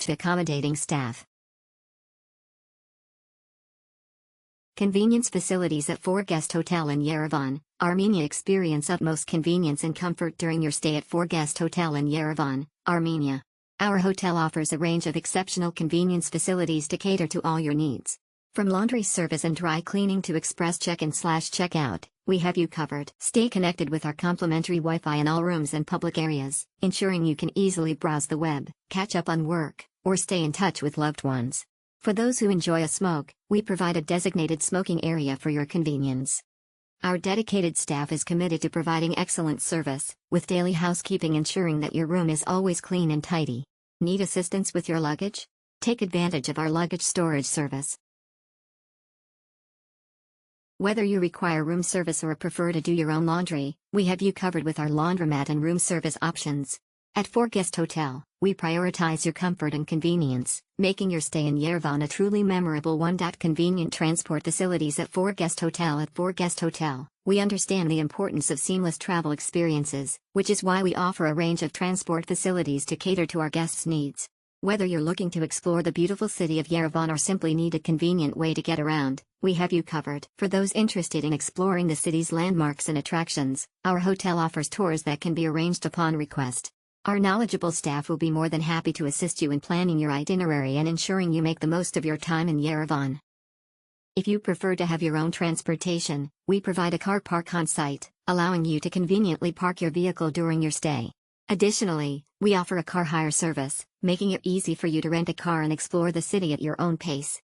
to accommodating staff. Convenience facilities at 4Guest Hotel in Yerevan, Armenia. Experience utmost convenience and comfort during your stay at 4Guest Hotel in Yerevan, Armenia. Our hotel offers a range of exceptional convenience facilities to cater to all your needs. From laundry service and dry cleaning to express check-in/check-out, we have you covered. Stay connected with our complimentary Wi-Fi in all rooms and public areas, ensuring you can easily browse the web, catch up on work, or stay in touch with loved ones. For those who enjoy a smoke, we provide a designated smoking area for your convenience. Our dedicated staff is committed to providing excellent service, with daily housekeeping ensuring that your room is always clean and tidy. Need assistance with your luggage? Take advantage of our luggage storage service. Whether you require room service or prefer to do your own laundry, we have you covered with our laundromat and room service options. At 4Guest Hotel, we prioritize your comfort and convenience, making your stay in Yerevan a truly memorable one. Convenient transport facilities at 4Guest Hotel. At 4Guest Hotel, we understand the importance of seamless travel experiences, which is why we offer a range of transport facilities to cater to our guests' needs. Whether you're looking to explore the beautiful city of Yerevan or simply need a convenient way to get around, we have you covered. For those interested in exploring the city's landmarks and attractions, our hotel offers tours that can be arranged upon request. Our knowledgeable staff will be more than happy to assist you in planning your itinerary and ensuring you make the most of your time in Yerevan. If you prefer to have your own transportation, we provide a car park on site, allowing you to conveniently park your vehicle during your stay. Additionally, we offer a car hire service, making it easy for you to rent a car and explore the city at your own pace.